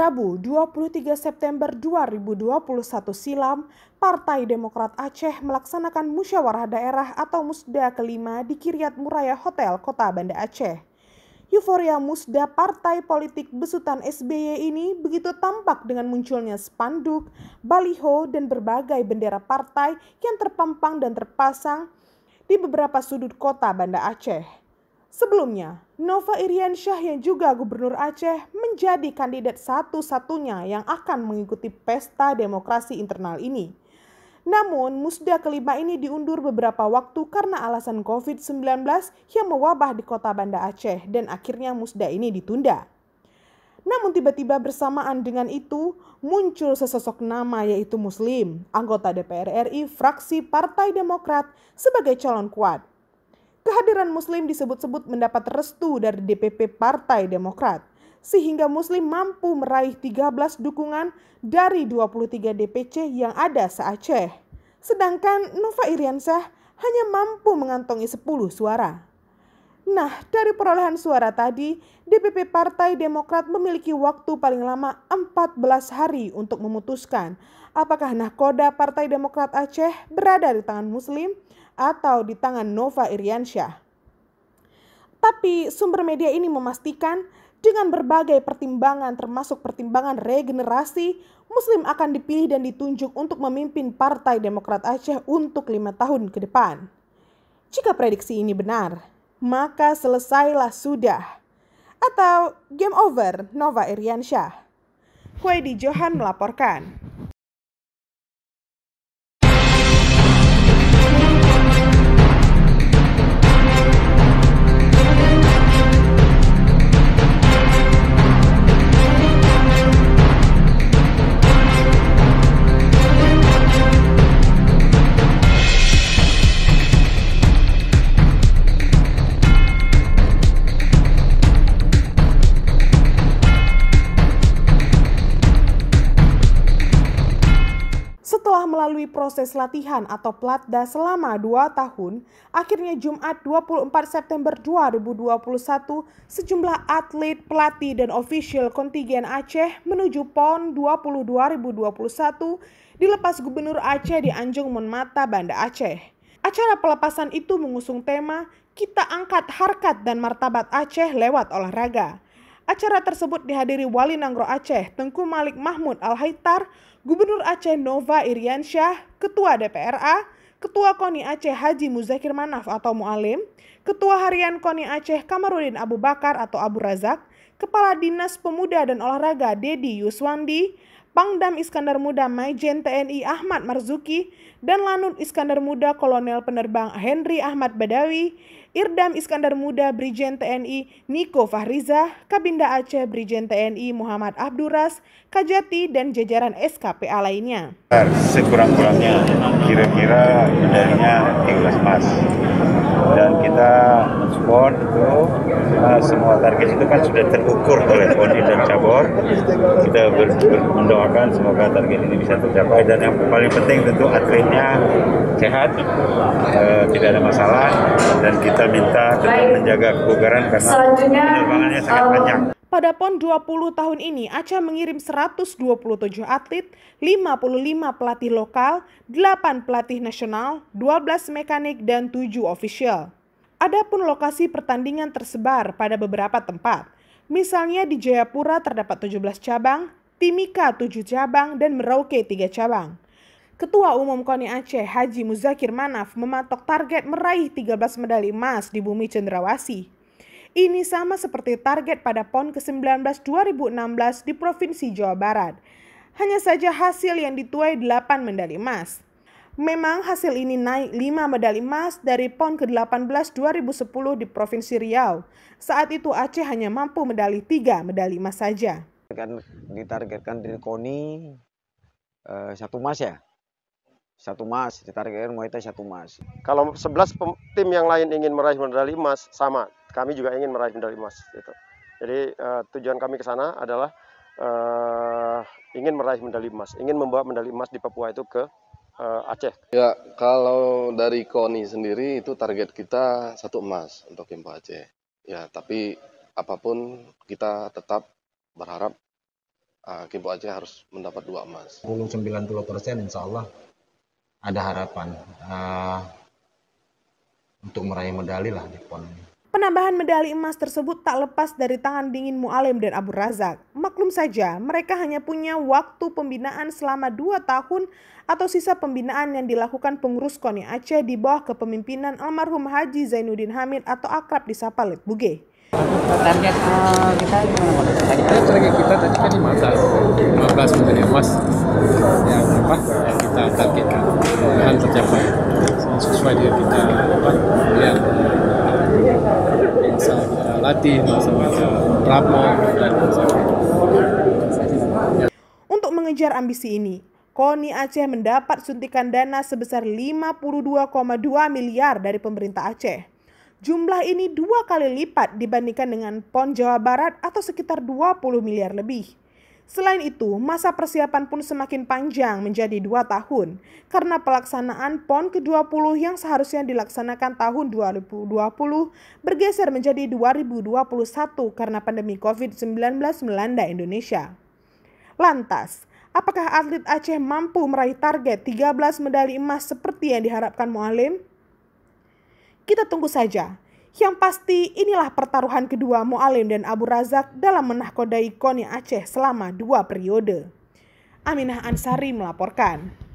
Rabu 23 September 2021 silam, Partai Demokrat Aceh melaksanakan musyawarah daerah atau Musda kelima di Kiryat Muraya Hotel Kota Banda Aceh. Euforia Musda partai politik besutan SBY ini begitu tampak dengan munculnya spanduk, baliho, dan berbagai bendera partai yang terpampang dan terpasang di beberapa sudut kota Banda Aceh. Sebelumnya, Nova Iriansyah yang juga Gubernur Aceh menjadi kandidat satu-satunya yang akan mengikuti pesta demokrasi internal ini. Namun, musda kelima ini diundur beberapa waktu karena alasan COVID-19 yang mewabah di kota Banda Aceh dan akhirnya musda ini ditunda. Namun tiba-tiba bersamaan dengan itu muncul sesosok nama yaitu Muslim, anggota DPR RI fraksi Partai Demokrat sebagai calon kuat. Kehadiran Muslim disebut-sebut mendapat restu dari DPP Partai Demokrat, sehingga Muslim mampu meraih 13 dukungan dari 23 DPC yang ada se-Aceh. Sedangkan Nova Iriansyah hanya mampu mengantongi 10 suara. Nah, dari perolehan suara tadi, DPP Partai Demokrat memiliki waktu paling lama 14 hari untuk memutuskan apakah nahkoda Partai Demokrat Aceh berada di tangan Muslim atau di tangan Nova Iriansyah. Tapi sumber media ini memastikan dengan berbagai pertimbangan termasuk pertimbangan regenerasi, Muslim akan dipilih dan ditunjuk untuk memimpin Partai Demokrat Aceh untuk 5 tahun ke depan. Jika prediksi ini benar, maka selesailah sudah. Atau game over Nova Iriansyah. Huedi Johan melaporkan. Setelah melalui proses latihan atau platda selama 2 tahun, akhirnya Jumat 24 September 2021, sejumlah atlet, pelatih, dan ofisial kontingen Aceh menuju PON 20 2021 dilepas Gubernur Aceh di Anjung Monmata, Banda Aceh. Acara pelepasan itu mengusung tema Kita Angkat Harkat dan Martabat Aceh lewat olahraga. Acara tersebut dihadiri Wali Nangro Aceh, Tengku Malik Mahmud Al-Haitar, Gubernur Aceh Nova Iriansyah, Ketua DPRA, Ketua KONI Aceh Haji Muzakir Manaf atau Mu'alim, Ketua Harian KONI Aceh Kamarudin Abu Bakar atau Abu Razak, Kepala Dinas Pemuda dan Olahraga Dedi Yuswandi, Pangdam Iskandar Muda Maijen TNI Ahmad Marzuki, dan Lanut Iskandar Muda Kolonel Penerbang Henry Ahmad Badawi, Irdam Iskandar Muda Brigjen TNI Niko Fahriza, Kabinda Aceh Brigjen TNI Muhammad Abduras, Kajati, dan jajaran SKPA lainnya. Sekurang-kurangnya kira-kira medalinya 13 emas. Dan kita mensupport itu semua target itu kan sudah terukur oleh KONI dan cabur. Kita mendoakan semoga target ini bisa tercapai dan yang paling penting tentu atletnya sehat, tidak ada masalah, dan kita minta tetap menjaga kebugaran karena penerbangannya sangat panjang. Pada PON 20 tahun ini, Aceh mengirim 127 atlet, 55 pelatih lokal, 8 pelatih nasional, 12 mekanik, dan 7 ofisial. Adapun lokasi pertandingan tersebar pada beberapa tempat. Misalnya di Jayapura terdapat 17 cabang, Timika 7 cabang, dan Merauke 3 cabang. Ketua Umum KONI Aceh Haji Muzakir Manaf mematok target meraih 13 medali emas di Bumi Cenderawasih. Ini sama seperti target pada PON ke-19 2016 di Provinsi Jawa Barat. Hanya saja hasil yang dituai 8 medali emas. Memang hasil ini naik 5 medali emas dari PON ke-18 2010 di Provinsi Riau. Saat itu Aceh hanya mampu medali 3 medali emas saja. Ditargetkan di KONI 1 emas ya. 1 emas, ditargetkan Muay Thai 1 emas. Kalau 11 tim yang lain ingin meraih medali emas, sama. Kami juga ingin meraih medali emas. Gitu. Jadi tujuan kami ke sana adalah ingin meraih medali emas, ingin membawa medali emas di Papua itu ke Aceh. Ya, kalau dari KONI sendiri itu target kita 1 emas untuk Kempa Aceh. Ya, tapi apapun kita tetap berharap Kempo Aceh harus mendapat 2 emas. 90% insya Allah ada harapan untuk meraih medali lah di PON ini. Penambahan medali emas tersebut tak lepas dari tangan dingin Mualim dan Abu Razak. Maklum saja, mereka hanya punya waktu pembinaan selama 2 tahun atau sisa pembinaan yang dilakukan pengurus KONI Aceh di bawah kepemimpinan almarhum Haji Zainuddin Hamid atau akrab disapa Let Buge. Target kita gimana? Target kita tadi kan 15 medali emas yang kita targetkan, mudah-mudahan tercapai sesuai dengan kita lihat masa kita latih, masa kita rapor dan Untuk mengejar ambisi ini, KONI Aceh mendapat suntikan dana sebesar 52,2 miliar dari pemerintah Aceh. Jumlah ini 2 kali lipat dibandingkan dengan PON Jawa Barat atau sekitar 20 miliar lebih. Selain itu, masa persiapan pun semakin panjang menjadi 2 tahun karena pelaksanaan PON ke-20 yang seharusnya dilaksanakan tahun 2020 bergeser menjadi 2021 karena pandemi COVID-19 melanda Indonesia. Lantas, apakah atlet Aceh mampu meraih target 13 medali emas seperti yang diharapkan Mualim? Kita tunggu saja. Yang pasti inilah pertaruhan kedua Mualim dan Abu Razak dalam menahkodai KONI Aceh selama 2 periode. Aminah Ansari melaporkan.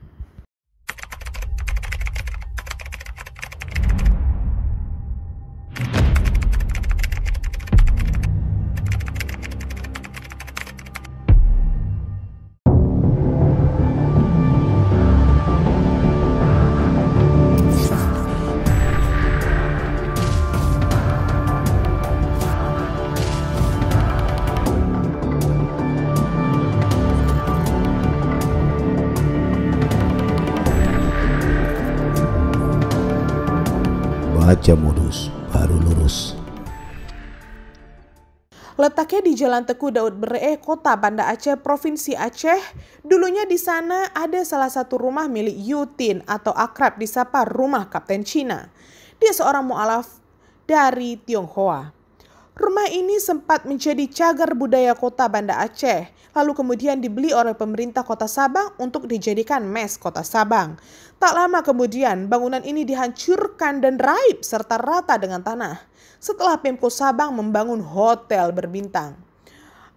Baca Modus Baru Lurus. Letaknya di Jalan Teku Daud Beree, Kota Banda Aceh, Provinsi Aceh. Dulunya di sana ada salah satu rumah milik Yutin atau akrab disapa Rumah Kapten Cina. Dia seorang mu'alaf dari Tionghoa. Rumah ini sempat menjadi cagar budaya Kota Banda Aceh, lalu kemudian dibeli oleh pemerintah Kota Sabang untuk dijadikan mes Kota Sabang. Tak lama kemudian, bangunan ini dihancurkan dan raib serta rata dengan tanah setelah Pemko Sabang membangun hotel berbintang.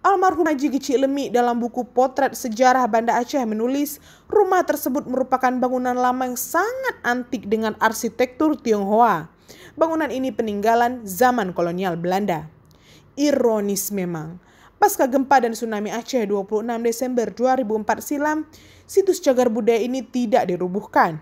Almarhum Haji Gici Lemi dalam buku Potret Sejarah Banda Aceh menulis, rumah tersebut merupakan bangunan lama yang sangat antik dengan arsitektur Tionghoa. Bangunan ini peninggalan zaman kolonial Belanda. Ironis memang, pasca gempa dan tsunami Aceh 26 Desember 2004 silam, situs cagar budaya ini tidak dirubuhkan.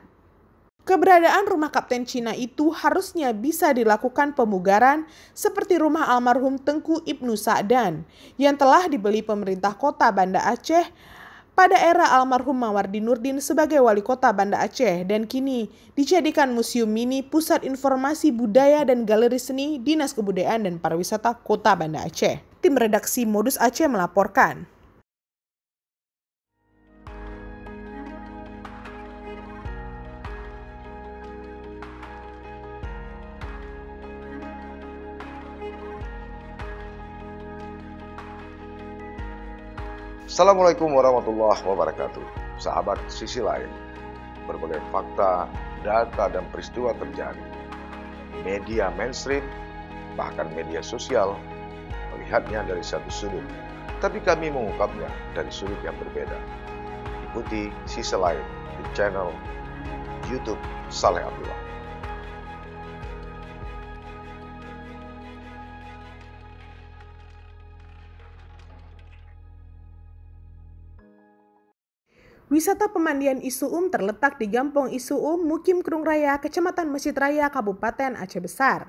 Keberadaan rumah Kapten Cina itu harusnya bisa dilakukan pemugaran seperti rumah almarhum Tengku Ibnu Sa'dan yang telah dibeli pemerintah Kota Banda Aceh pada era almarhum Mawardi Nurdin sebagai wali kota Banda Aceh dan kini dijadikan museum mini pusat informasi budaya dan galeri seni Dinas Kebudayaan dan Pariwisata Kota Banda Aceh. Tim redaksi Modus Aceh melaporkan. Assalamualaikum warahmatullahi wabarakatuh. Sahabat Sisi Lain, berbagai fakta, data, dan peristiwa terjadi. Media mainstream, bahkan media sosial, melihatnya dari satu sudut, tapi kami mengungkapnya dari sudut yang berbeda. Ikuti Sisi Lain di channel YouTube Saleh Abdullah. Wisata pemandian Isuum terletak di Gampong Isuum, Mukim Krung Raya, Kecamatan Masjid Raya, Kabupaten Aceh Besar.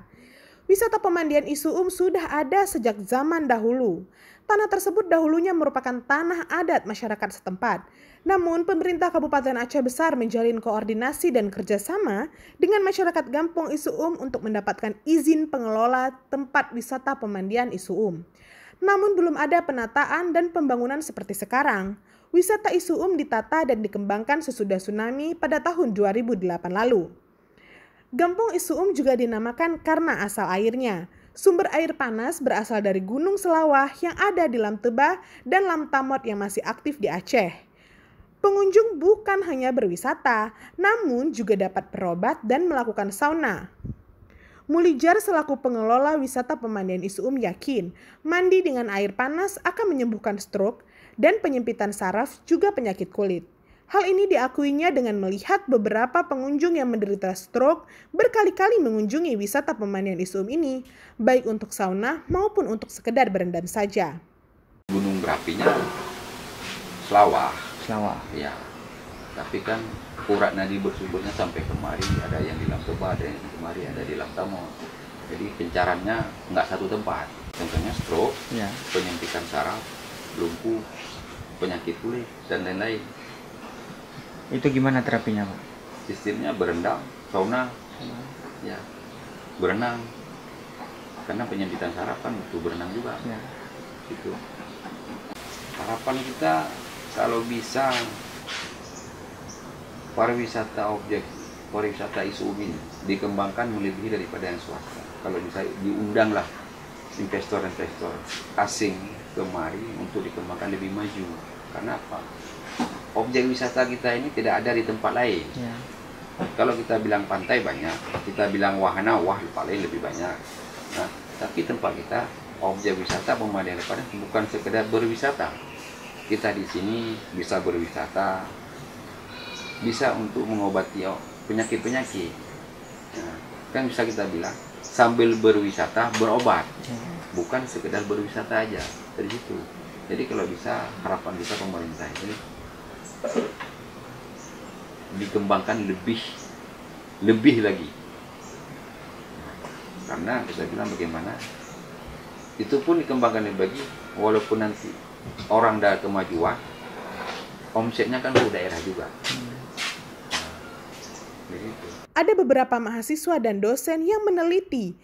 Wisata pemandian Isuum sudah ada sejak zaman dahulu. Tanah tersebut dahulunya merupakan tanah adat masyarakat setempat. Namun, pemerintah Kabupaten Aceh Besar menjalin koordinasi dan kerjasama dengan masyarakat Gampong Isuum untuk mendapatkan izin pengelola tempat wisata pemandian Isuum. Namun belum ada penataan dan pembangunan seperti sekarang. Wisata Isuum ditata dan dikembangkan sesudah tsunami pada tahun 2008 lalu. Gampong Isuum juga dinamakan karena asal airnya. Sumber air panas berasal dari Gunung Selawah yang ada di Lam Tebah dan Lam Tamot yang masih aktif di Aceh. Pengunjung bukan hanya berwisata, namun juga dapat berobat dan melakukan sauna. Mulijar selaku pengelola wisata pemandian Isuum yakin, mandi dengan air panas akan menyembuhkan stroke dan penyempitan saraf juga penyakit kulit. Hal ini diakuinya dengan melihat beberapa pengunjung yang menderita stroke berkali-kali mengunjungi wisata pemandian Isuum ini, baik untuk sauna maupun untuk sekedar berendam saja. Gunung berapinya Selawah. Ya. Tapi kan urat nadi bersumbernya sampai kemari, ada yang di Lam Tebah, ada yang kemari, ada di Lam Tamot. Jadi pencarannya nggak satu tempat. Contohnya stroke, penyempitan saraf, lumpuh, penyakit kulit, dan lain-lain. Itu gimana terapinya, Pak? Sistemnya berendam, sauna, ya, berenang. Karena penyempitan saraf kan butuh berenang juga. Gitu. Harapan kita kalau bisa pariwisata Isuum ini dikembangkan melebihi daripada yang swasta. Kalau bisa diundanglah investor-investor asing kemari untuk dikembangkan lebih maju. Karena apa? Objek wisata kita ini tidak ada di tempat lain. Kalau kita bilang pantai banyak, kita bilang wahana, tempat lain lebih banyak. Nah, tapi tempat kita objek wisata pemandian air panas bukan sekedar berwisata. Kita di sini bisa berwisata, bisa untuk mengobati penyakit-penyakit. Nah, kan bisa kita bilang sambil berwisata berobat, bukan sekedar berwisata aja dari situ. Jadi kalau bisa harapan kita pemerintah ini dikembangkan lebih lagi. Karena kita bilang bagaimana itu pun dikembangkan lebih lagi, walaupun nanti orang dah kemajuan, omsetnya kan ke daerah juga. Ada beberapa mahasiswa dan dosen yang meneliti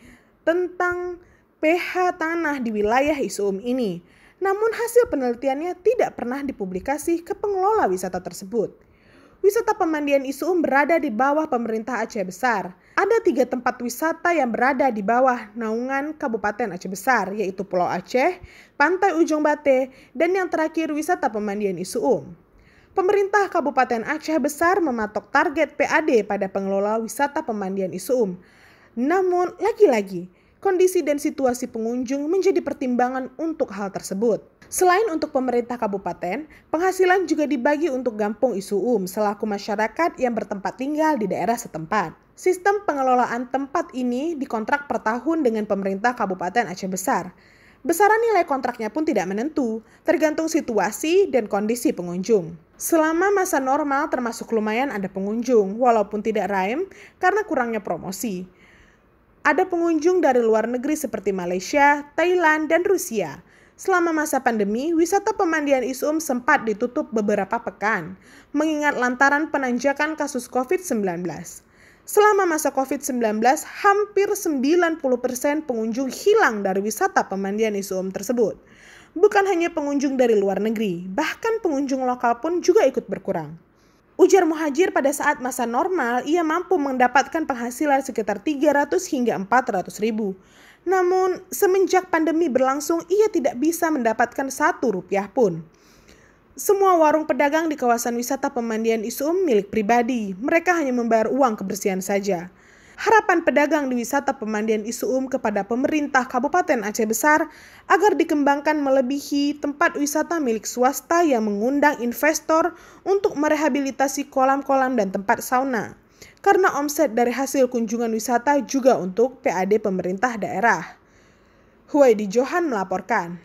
tentang pH tanah di wilayah Isuum ini. Namun hasil penelitiannya tidak pernah dipublikasi ke pengelola wisata tersebut. Wisata pemandian Isuum berada di bawah pemerintah Aceh Besar. Ada 3 tempat wisata yang berada di bawah naungan Kabupaten Aceh Besar, yaitu Pulau Aceh, Pantai Ujung Bate, dan yang terakhir wisata pemandian Isuum. Pemerintah Kabupaten Aceh Besar mematok target PAD pada pengelola wisata pemandian Isuum. Namun, lagi-lagi, kondisi dan situasi pengunjung menjadi pertimbangan untuk hal tersebut. Selain untuk pemerintah kabupaten, penghasilan juga dibagi untuk Gampung Isuum selaku masyarakat yang bertempat tinggal di daerah setempat. Sistem pengelolaan tempat ini dikontrak per tahun dengan pemerintah Kabupaten Aceh Besar. Besaran nilai kontraknya pun tidak menentu, tergantung situasi dan kondisi pengunjung. Selama masa normal termasuk lumayan ada pengunjung, walaupun tidak raim karena kurangnya promosi. Ada pengunjung dari luar negeri seperti Malaysia, Thailand, dan Rusia. Selama masa pandemi, wisata pemandian Isuum sempat ditutup beberapa pekan, mengingat lantaran penanjakan kasus COVID-19. Selama masa COVID-19, hampir 90% pengunjung hilang dari wisata pemandian Isuum tersebut. Bukan hanya pengunjung dari luar negeri, bahkan pengunjung lokal pun juga ikut berkurang. Ujar Muhajir pada saat masa normal, ia mampu mendapatkan penghasilan sekitar 300 hingga 400 ribu. Namun, semenjak pandemi berlangsung, ia tidak bisa mendapatkan Rp1 pun. Semua warung pedagang di kawasan wisata pemandian Isuum milik pribadi. Mereka hanya membayar uang kebersihan saja. Harapan pedagang di wisata pemandian Isuum kepada pemerintah Kabupaten Aceh Besar agar dikembangkan melebihi tempat wisata milik swasta yang mengundang investor untuk merehabilitasi kolam-kolam dan tempat sauna. Karena omset dari hasil kunjungan wisata juga untuk PAD pemerintah daerah. Huwaidi Johan melaporkan.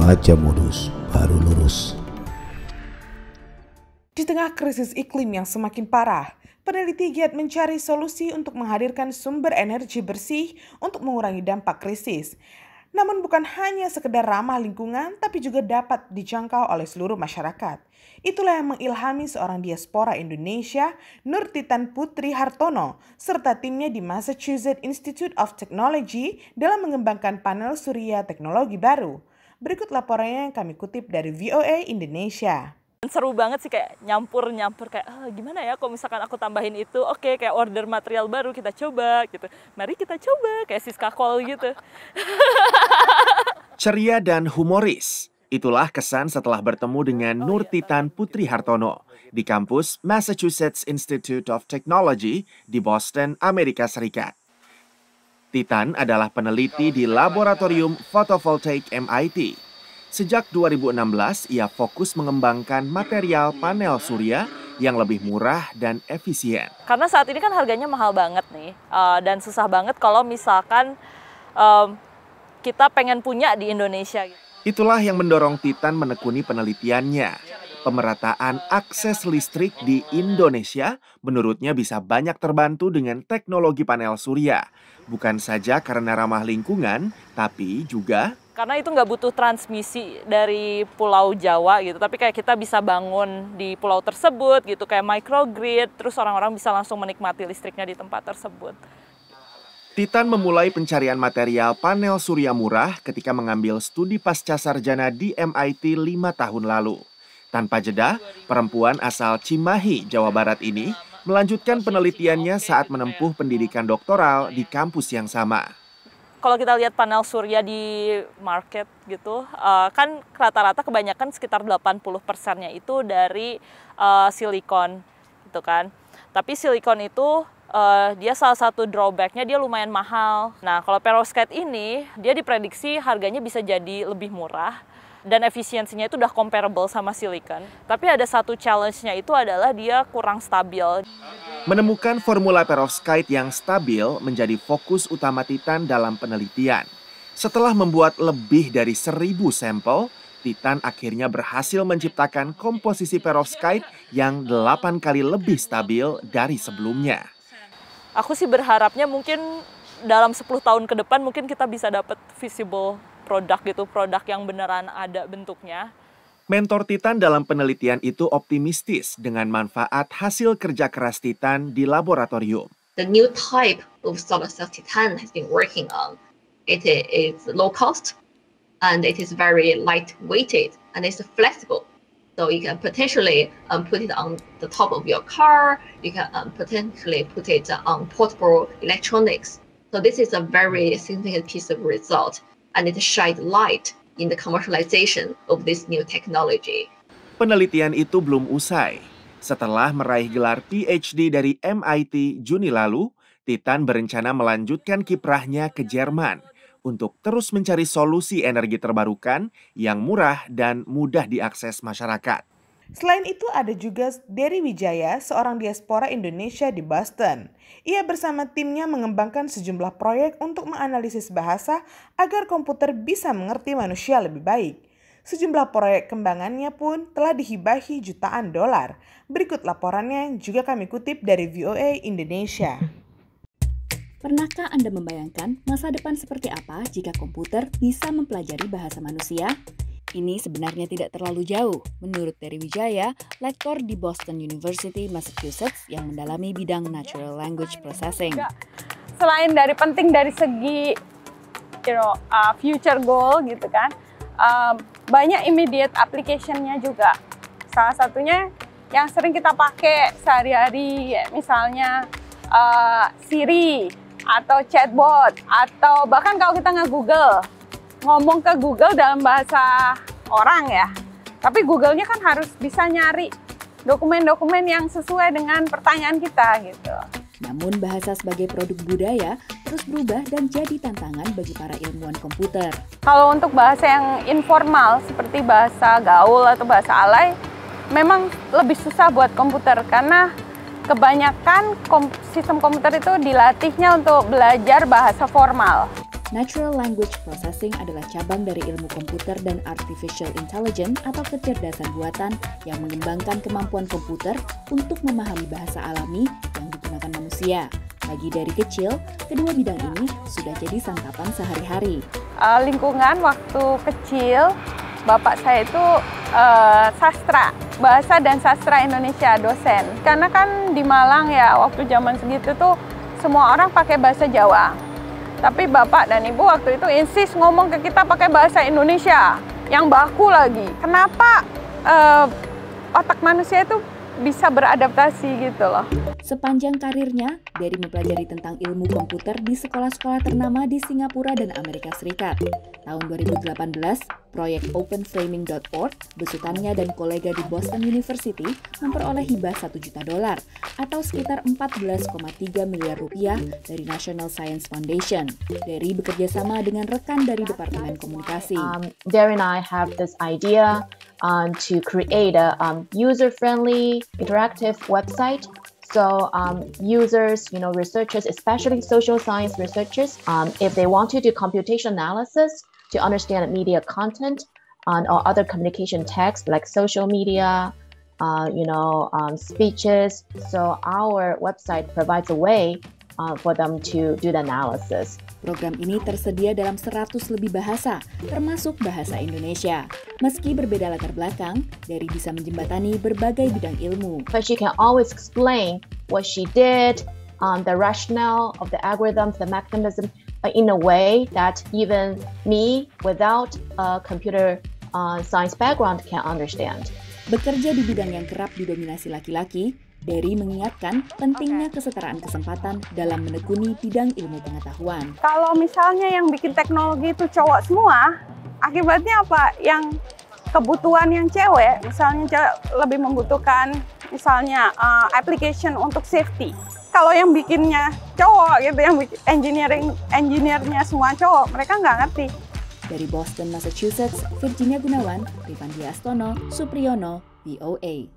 Baca Modus Baru Lurus. Di tengah krisis iklim yang semakin parah, Peneliti giat mencari solusi untuk menghadirkan sumber energi bersih untuk mengurangi dampak krisis. Namun bukan hanya sekedar ramah lingkungan, tapi juga dapat dijangkau oleh seluruh masyarakat. Itulah yang mengilhami seorang diaspora Indonesia, Nur Titan Putri Hartono, serta timnya di Massachusetts Institute of Technology dalam mengembangkan panel surya teknologi baru. Berikut laporannya yang kami kutip dari VOA Indonesia. Seru banget sih, kayak nyampur kayak gimana ya kalau misalkan aku tambahin itu, oke, kayak order material baru kita coba gitu. Mari kita coba kayak Siska Call gitu. Ceria dan humoris, itulah kesan setelah bertemu dengan Nur Titan Putri Hartono di kampus Massachusetts Institute of Technology di Boston, Amerika Serikat. Titan adalah peneliti di Laboratorium Photovoltaik MIT. Sejak 2016, ia fokus mengembangkan material panel surya yang lebih murah dan efisien. Karena saat ini kan harganya mahal banget nih, dan susah banget kalau misalkan kita pengen punya di Indonesia. Itulah yang mendorong Titan menekuni penelitiannya. Pemerataan akses listrik di Indonesia menurutnya bisa banyak terbantu dengan teknologi panel surya. Bukan saja karena ramah lingkungan, tapi juga karena itu nggak butuh transmisi dari Pulau Jawa gitu, tapi kayak kita bisa bangun di pulau tersebut gitu, kayak microgrid, terus orang-orang bisa langsung menikmati listriknya di tempat tersebut. Titan memulai pencarian material panel surya murah ketika mengambil studi pasca sarjana di MIT 5 tahun lalu. Tanpa jeda, perempuan asal Cimahi, Jawa Barat ini melanjutkan penelitiannya saat menempuh pendidikan doktoral di kampus yang sama. Kalau kita lihat panel surya di market gitu, kan rata-rata kebanyakan sekitar 80%-nya itu dari silikon gitu kan. Tapi silikon itu dia salah satu drawback-nya dia lumayan mahal. Nah, kalau perovskite ini dia diprediksi harganya bisa jadi lebih murah dan efisiensinya itu udah comparable sama silikon. Tapi ada satu challenge-nya itu adalah dia kurang stabil. Menemukan formula perovskite yang stabil menjadi fokus utama Titan dalam penelitian. Setelah membuat lebih dari 1.000 sampel, Titan akhirnya berhasil menciptakan komposisi perovskite yang 8 kali lebih stabil dari sebelumnya. Aku sih berharapnya mungkin dalam 10 tahun ke depan mungkin kita bisa dapat visible produk gitu, produk yang beneran ada bentuknya. Mentor Titan dalam penelitian itu optimistis dengan manfaat hasil kerja keras Titan di laboratorium. The new type of solar cell Titan has been working on. It is low cost and it is very light-weighted and it's flexible. So you can potentially put it on the top of your car. You can potentially put it on portable electronics. So this is a very significant piece of result and it shined light in the commercialization of this new technology. Penelitian itu belum usai. Setelah meraih gelar PhD dari MIT Juni lalu, Titan berencana melanjutkan kiprahnya ke Jerman untuk terus mencari solusi energi terbarukan yang murah dan mudah diakses masyarakat. Selain itu ada juga Dery Wijaya, seorang diaspora Indonesia di Boston. Ia bersama timnya mengembangkan sejumlah proyek untuk menganalisis bahasa agar komputer bisa mengerti manusia lebih baik. Sejumlah proyek kembangannya pun telah dihibahi jutaan dolar. Berikut laporannya yang juga kami kutip dari VOA Indonesia. Pernahkah Anda membayangkan masa depan seperti apa jika komputer bisa mempelajari bahasa manusia? Ini sebenarnya tidak terlalu jauh, menurut Dery Wijaya, lektor di Boston University, Massachusetts yang mendalami bidang Natural Language Processing. Selain dari penting dari segi future goal gitu kan, banyak immediate application-nya juga. Salah satunya yang sering kita pakai sehari-hari, misalnya Siri atau chatbot, atau bahkan kalau kita nge-Google, ngomong ke Google dalam bahasa orang ya, tapi Google-nya kan harus bisa nyari dokumen-dokumen yang sesuai dengan pertanyaan kita gitu. Namun bahasa sebagai produk budaya terus berubah dan jadi tantangan bagi para ilmuwan komputer. Kalau untuk bahasa yang informal seperti bahasa gaul atau bahasa alay, memang lebih susah buat komputer karena kebanyakan sistem komputer itu dilatihnya untuk belajar bahasa formal. Natural Language Processing adalah cabang dari ilmu komputer dan Artificial Intelligence atau kecerdasan buatan yang mengembangkan kemampuan komputer untuk memahami bahasa alami yang digunakan manusia. Bagi dari kecil, kedua bidang ini sudah jadi santapan sehari-hari. Lingkungan waktu kecil, bapak saya itu sastra, bahasa dan sastra Indonesia, dosen. Karena kan di Malang ya, waktu zaman segitu tuh semua orang pakai bahasa Jawa. Tapi bapak dan ibu waktu itu insist ngomong ke kita pakai bahasa Indonesia, yang baku lagi. Kenapa otak manusia itu bisa beradaptasi gitu loh. Sepanjang karirnya, Dery mempelajari tentang ilmu komputer di sekolah-sekolah ternama di Singapura dan Amerika Serikat. Tahun 2018, proyek openframing.org, besutannya dan kolega di Boston University memperoleh hibah $1 juta atau sekitar 14,3 miliar rupiah dari National Science Foundation. Dery bekerja sama dengan rekan dari Departemen Komunikasi. Dery and I have this idea to create a user-friendly, interactive website. So users, researchers, especially social science researchers, if they want to do computation analysis to understand media content or other communication text like social media, speeches. So our website provides a way for them to do the analysis. Program ini tersedia dalam 100 lebih bahasa, termasuk bahasa Indonesia. Meski berbeda latar belakang, Dery bisa menjembatani berbagai bidang ilmu. But she can always explain what she did, the rationale of the algorithms, the mechanism, in a way that even me, without a computer science background, can understand. Bekerja di bidang yang kerap didominasi laki-laki, Dery mengingatkan pentingnya kesetaraan kesempatan dalam menekuni bidang ilmu pengetahuan. Kalau misalnya yang bikin teknologi itu cowok semua, akibatnya apa? Yang kebutuhan yang cewek, misalnya cewek lebih membutuhkan misalnya application untuk safety. Kalau yang bikinnya cowok gitu, yang bikin engineer-nya semua cowok, mereka nggak ngerti. Dari Boston, Massachusetts, Virginia Gunawan, Rifandi Astono, Supriyono, VOA.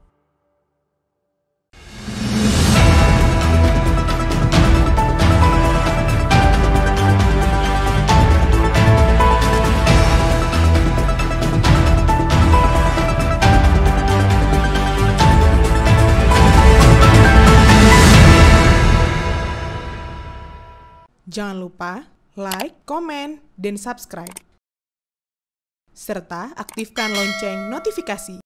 Jangan lupa like, komen, dan subscribe. Serta aktifkan lonceng notifikasi.